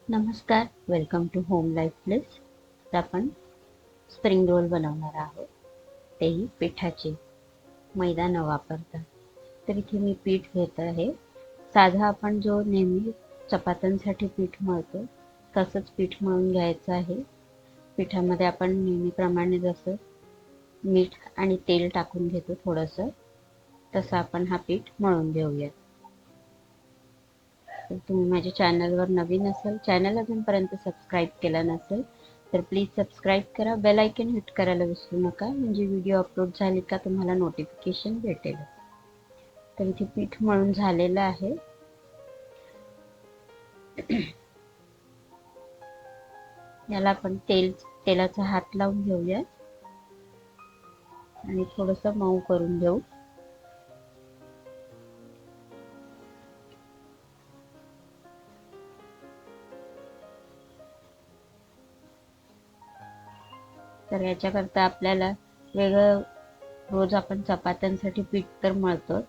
नमस्कार, welcome to home life bliss. आपण spring roll बनवणार आहोत, तेही पिठाचे, मैदा न वापरता. तर इथे मी पीठ घेत आहे. साधा आपण जो नेहमी चपात्यांसाठी पीठ मळतो तसंच पीठ मळून घ्यायचं आहे. पिठामध्ये आपण नेहमीप्रमाणे जसं मीठ आणि तेल टाकून घेतो थोडंसं, तसं आपण हा पीठ मळून घेऊया. तर तुम्ही माझ्या चॅनलवर नवीन असाल, चॅनल अजूनपर्यंत सबस्क्राईब केला नसेल तर प्लीज सबस्क्राईब करा. बेल आयकॉन हिट करायला विसरू नका, म्हणजे व्हिडिओ अपलोड झाले का तुम्हाला नोटिफिकेशन भेटेल. तर इथे पीठ मळून झालेलं आहे. याला आपण तेलाचा हात लावून घेऊया आणि थोडंसं मऊ करून घेऊ. तर याच्याकरता आपल्याला वेगळं, रोज आपण चपात्यांसाठी पीठ तर मळतोच,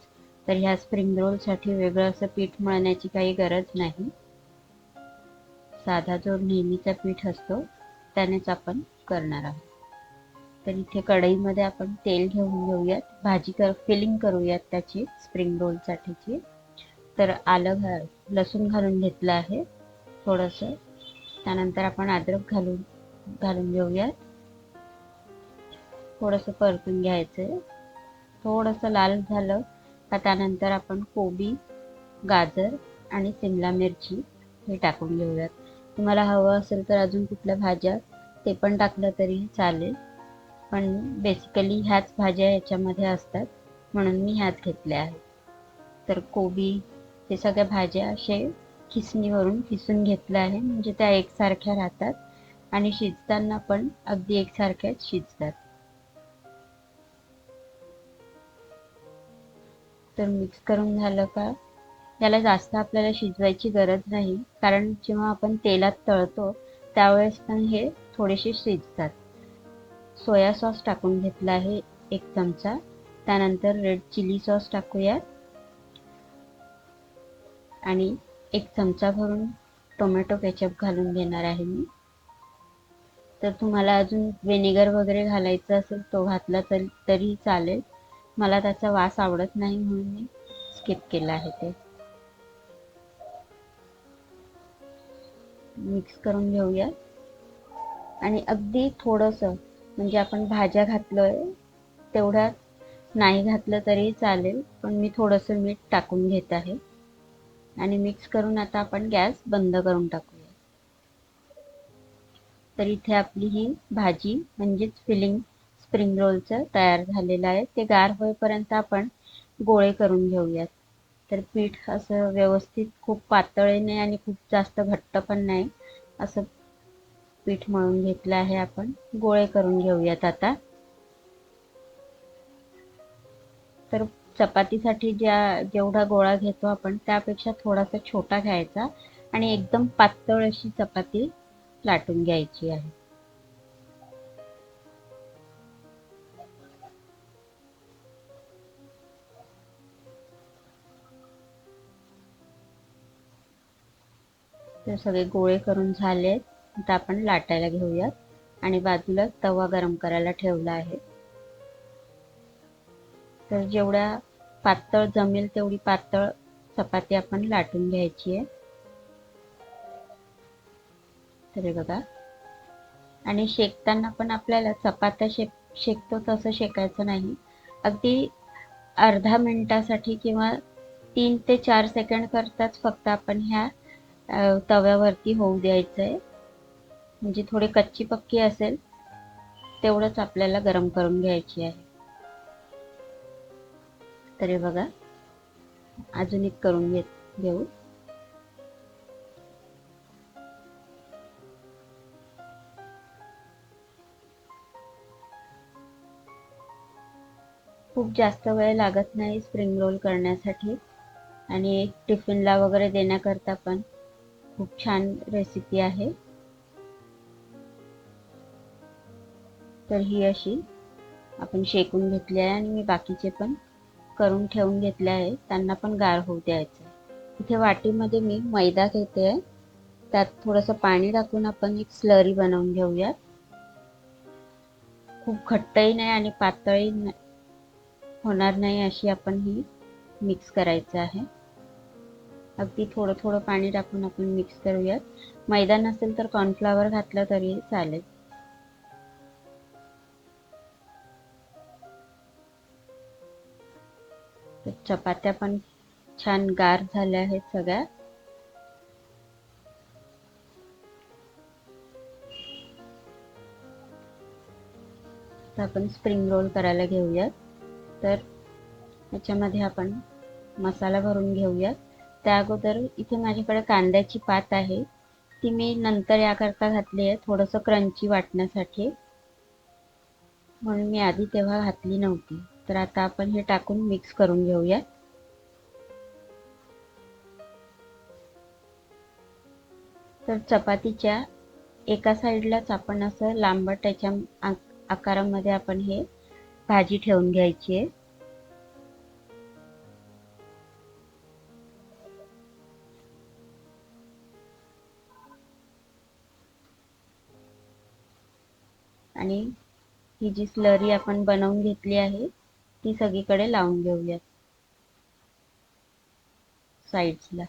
तर ह्या स्प्रिंग रोलसाठी वेगळं असं पीठ मळण्याची काही गरज नाही. साधा जो नेहमीचा पीठ असतो त्यानेच आपण करणार आहोत. तर इथे कढईमध्ये आपण तेल घेऊन घेऊयात, फिलिंग करूयात त्याची स्प्रिंग रोलसाठीची. तर लसूण घालून घेतलं आहे थोडंसं. त्यानंतर आपण अद्रक घालून घेऊयात. थोडंसं परतून घ्यायचं. थोडंसं लाल झालं का त्यानंतर आपण कोबी, गाजर आणि सिमला मिरची हे टाकून घेऊयात. तुम्हाला हवं असेल तर अजून कुठल्या भाज्या ते पण टाकलं तरी चालेल, पण बेसिकली ह्याच भाज्या याच्यामध्ये असतात म्हणून मी ह्याच घेतल्या आहेत. तर कोबी, हे सगळ्या भाज्या असे खिसणीवरून खिसून घेतल्या आहे, म्हणजे त्या एकसारख्या राहतात आणि शिजताना पण अगदी एकसारख्याच शिजतात. तर मिक्स करून झालं का याला जास्त आपल्याला शिजवायची गरज नाही, कारण जेव्हा आपण तेलात तळतो त्यावेळेस पण हे थोडेसे शिजतात. सोया सॉस टाकून घेतला आहे 1 चमचा. त्यानंतर रेड चिली सॉस टाकूया आणि 1 चमचा भरून टोमॅटो केचप घालून घेणार आहे मी. तर तुम्हाला अजून व्हिनेगर वगैरे घालायचं असेल तो घातला तरी चालेल. मला त्याचा वास आवडत नाही म्हणून मी स्किप केला आहे ते. मिक्स करून घेऊया आणि अगदी थोडंसं, म्हणजे आपण भाज्या घातलोय तेवढ्यात नाही घातलं तरी चालेल, पण मी थोडंसं मीठ टाकून घेत आहे आणि मिक्स करून आता आपण गॅस बंद करून टाकूया. तर इथे आपली ही भाजी म्हणजेच फिलिंग स्प्रिंग रोलचं तयार झालेलं आहे. ते गार होईपर्यंत आपण गोळे करून घेऊयात. तर पीठ असं व्यवस्थित खूप पातळही नाही आणि खूप जास्त घट्ट पण नाही, असं पीठ मळून घेतलं आहे. आपण गोळे करून घेऊयात आता. तर चपातीसाठी जेवढा गोळा घेतो आपण त्यापेक्षा थोडासा छोटा घ्यायचा आणि एकदम पातळ अशी चपाती लाटून घ्यायची आहे. तर सगळे गोळे करून झालेत. आता आपण लाटायला घेऊयात आणि बाजूला तवा गरम करायला ठेवला आहे. तर जेवढ्या पातळ जमेल तेवढी पातळ चपाती आपण लाटून घ्यायची आहे. तर हे बघा, आणि शेकताना पण आपल्याला चपात्या शेकतो तसं शेकायचं नाही. अगदी अर्धा मिनिटासाठी किंवा 3 ते 4 सेकंड करताच फक्त आपण ह्या तव्यावरती होऊ द्यायचंय. म्हणजे थोडी कच्ची पक्की असेल तेवढंच आपल्याला गरम करून घ्यायची आहे. तर हे बघा, अजून एक करून घेऊ. खूप जास्त वेळ लागत नाही स्प्रिंग रोल करण्यासाठी, आणि टिफिनला वगैरे देण्याकरता पण खूप छान रेसिपी आहे. तर ही अशी आपण शेकून घेतली आहे आणि मी बाकीचे पण करून ठेवून घेतले आहे त्यांना पण गार होऊ द्यायचं. इथे वाटीमध्ये मी मैदा घेते, त्यात थोडंसं पाणी टाकून आपण एक स्लरी बनवून घेऊया. खूप घट्टही नाही आणि पातळही होणार नाही अशी आपण ही मिक्स करायचं आहे. अगदी थोडं थोडं पाणी टाकून आपण मिक्स करूयात. मैदा नसेल तर कॉर्नफ्लॉवर घातलं तरी चालेल. तर चपात्या पण छान गार झाल्या आहेत सगळ्या. तर आपण स्प्रिंग रोल करायला घेऊयात. तर याच्यामध्ये आपण मसाला भरून घेऊयात. त्या अगोदर इथे माझ्याकडे कांद्याची पात आहे, ती मी नंतर याकरता घातली आहे थोडंसं क्रंची वाटण्यासाठी, म्हणून मी आधी तेव्हा घातली नव्हती. तर आता आपण हे टाकून मिक्स करून घेऊया. तर चपातीच्या एका साईडलाच आपण असं लांबट याच्या आकारामध्ये आपण हे भाजी ठेवून घ्यायची आहे. आणि ही जी स्लरी आपण बनवून घेतली आहे ती सगळीकडे लावून घेऊयात साईड्सला.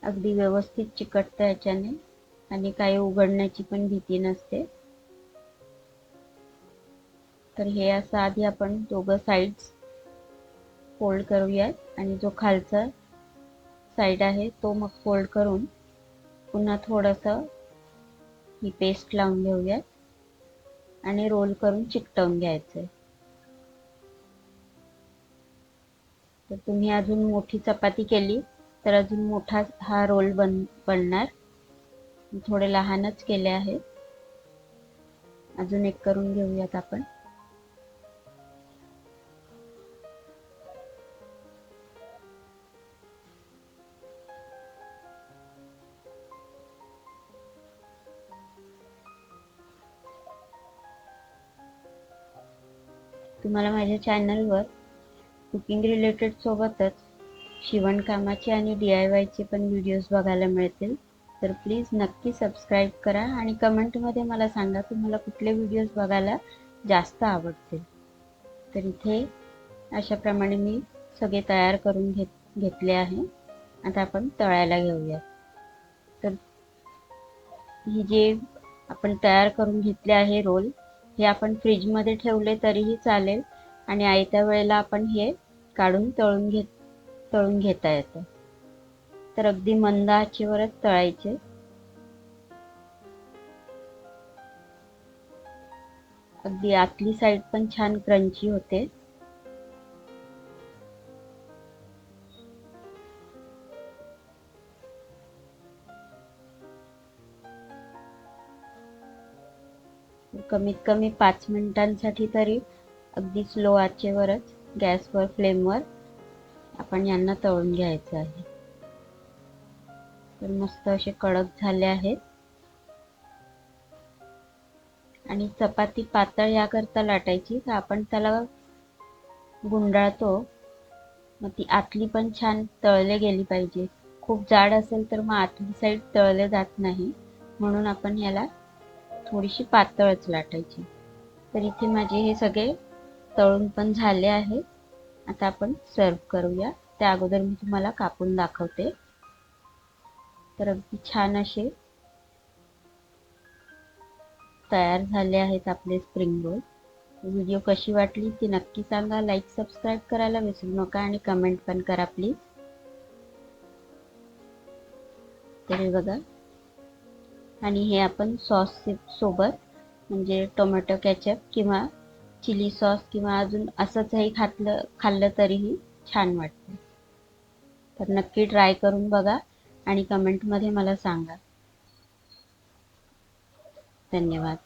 अगदी व्यवस्थित चिकटतं याच्याने आणि काही उघडण्याची पण भीती नसते. तर हे असं आधी आपण दोघं साईड्स फोल्ड करूयात आणि जो खालचा साईड आहे तो मग फोल्ड करून पुन्हा थोडंसं ही पेस्ट लावून घेऊयात आणि रोल करून चिकटवून घ्यायचं. तर तुम्ही अजून मोठी चपाती केली तर अजून मोठा हा रोल बनणार. थोडे लहानच केले आहेत. अजून एक करून घेऊयात आपण. तुम्हाला माझ्या चॅनलवर कुकिंग रिलेटेड सोबतच शिवणकामाचे आणि DIY चे पण व्हिडिओज बघायला मिळतील. तर प्लीज नक्की सबस्क्राईब करा आणि कमेंटमध्ये मला सांगा तुम्हाला कुठले व्हिडिओज बघायला जास्त आवडतील. तर इथे अशाप्रमाणे मी सगळे तयार करून घेतले आहे. आता आपण तळायला घेऊया. तर ही जे आपण तयार करून घेतले आहे रोल, हे आपण फ्रीजमध्ये ठेवले तरीही चालेल आणि आयत्या वेळेला आपण हे काढून तळून घेता येतं. तर अगदी मंद आचेवरच तळायचे. अगदी आतली साईड पण छान क्रंची होते. कमीत कमी 5 मिनिटांसाठी तरी अगदी स्लो आचेवरच गॅसवर फ्लेमवर आपण यांना तळून घ्यायचं आहे. तर मस्त असे कडक झाले आहेत. आणि चपाती पातळ याकरता लाटायची तर आपण त्याला गुंडाळतो, मग ती आतली पण छान तळले गेली पाहिजे. खूप जाड असेल तर मग आतली साईड तळले जात नाही, म्हणून आपण याला थोडीशी पातळच लाटायची. तर इथे माझे हे सगळे तळून पण झाले आहेत. आता आपण सर्व करूया. त्या अगोदर मी तुम्हाला कापून दाखवते. तर अगदी छान असे तयार झाले आहेत आपले स्प्रिंग रोल. व्हिडिओ कशी वाटली ती नक्की सांगा. लाईक सबस्क्राईब करायला विसरू नका आणि कमेंट पण करा प्लीज. तर हे बघा, आणि हे आपण सॉस सोबत म्हणजे टोमॅटो केचप किंवा चिली सॉस किंवा अजून असंचही खाल्लं तरीही छान वाटतं. तर नक्की ट्राय करून बघा आणि कमेंटमध्ये मला सांगा. धन्यवाद.